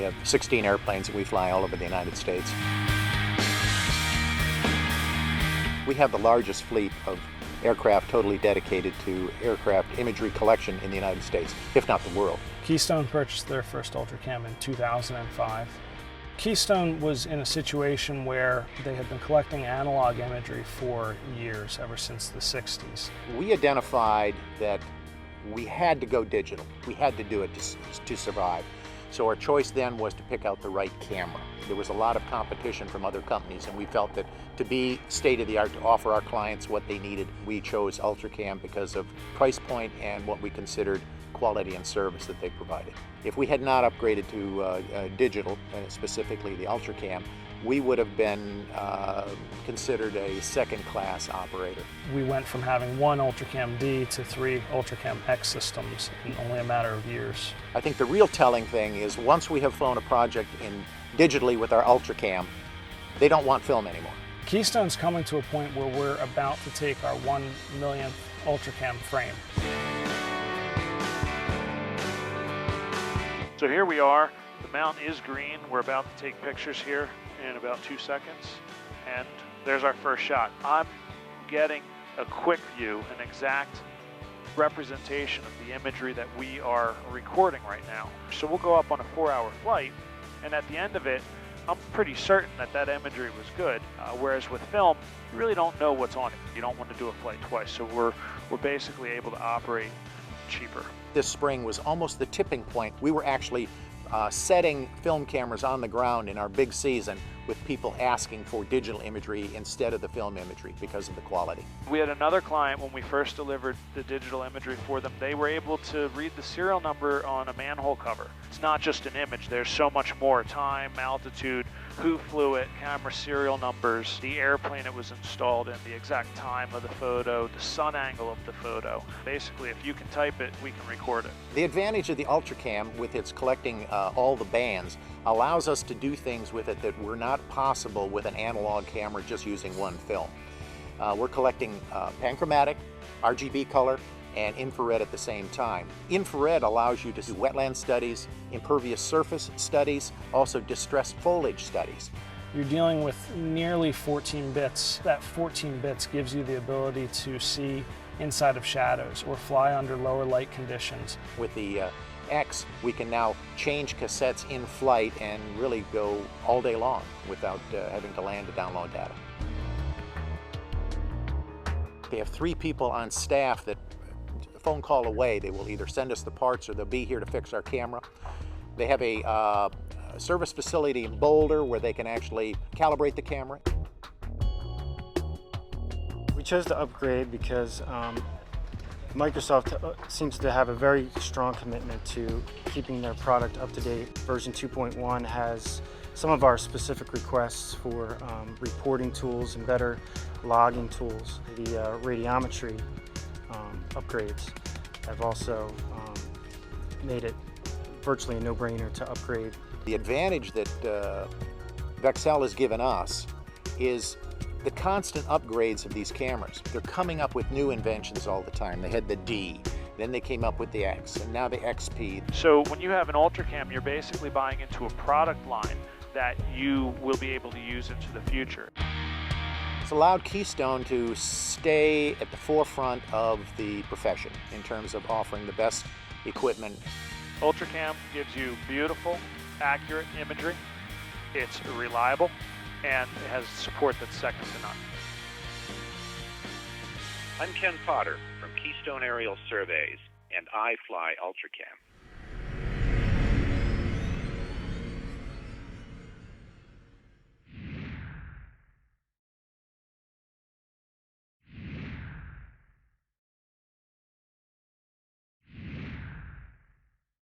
have 16 airplanes that we fly all over the United States. We have the largest fleet of aircraft totally dedicated to aircraft imagery collection in the United States, if not the world. Keystone purchased their first UltraCam in 2005. Keystone was in a situation where they had been collecting analog imagery for years, ever since the 60s. We identified that we had to go digital. We had to do it to survive. So our choice then was to pick out the right camera. There was a lot of competition from other companies, and we felt that to be state-of-the-art, to offer our clients what they needed, we chose UltraCam because of price point and what we considered quality and service that they provided. If we had not upgraded to digital, specifically the UltraCam, we would have been considered a second-class operator. We went from having one UltraCam D to 3 UltraCam X systems in only a matter of years. I think the real telling thing is once we have flown a project digitally with our UltraCam, they don't want film anymore. Keystone's coming to a point where we're about to take our 1 millionth UltraCam frame. So here we are. The mountain is green. We're about to take pictures here in about 2 seconds. And there's our first shot. I'm getting a quick view, an exact representation of the imagery that we are recording right now. So we'll go up on a 4-hour flight, and at the end of it, I'm pretty certain that that imagery was good. Whereas with film, you really don't know what's on it. You don't want to do a flight twice. So we're basically able to operate cheaper. This spring was almost the tipping point. We were actually setting film cameras on the ground in our big season with people asking for digital imagery instead of the film imagery because of the quality. We had another client when we first delivered the digital imagery for them. They were able to read the serial number on a manhole cover. It's not just an image. There's so much more: time, altitude, who flew it, camera serial numbers, the airplane it was installed in, the exact time of the photo, the sun angle of the photo. Basically, if you can type it, we can record it. The advantage of the UltraCam, with its collecting all the bands, allows us to do things with it that were not possible with an analog camera just using one film. We're collecting panchromatic, RGB color, and infrared at the same time. Infrared allows you to do wetland studies, impervious surface studies, also distressed foliage studies. You're dealing with nearly 14 bits. That 14 bits gives you the ability to see inside of shadows or fly under lower light conditions. With the X, we can now change cassettes in flight and really go all day long without having to land to download data. They have 3 people on staff that a phone call away, they will either send us the parts or they'll be here to fix our camera. They have a service facility in Boulder where they can actually calibrate the camera. We chose to upgrade because Microsoft seems to have a very strong commitment to keeping their product up to date. Version 2.1 has some of our specific requests for reporting tools and better logging tools. The radiometry upgrades have also made it virtually a no-brainer to upgrade. The advantage that Vexcel has given us is the constant upgrades of these cameras. They're coming up with new inventions all the time. They had the D, then they came up with the X, and now the XP. So when you have an UltraCam, you're basically buying into a product line that you will be able to use into the future. It's allowed Keystone to stay at the forefront of the profession in terms of offering the best equipment. UltraCam gives you beautiful, accurate imagery. It's reliable, and it has support that's second to none. I'm Ken Potter from Keystone Aerial Surveys, and I fly UltraCam.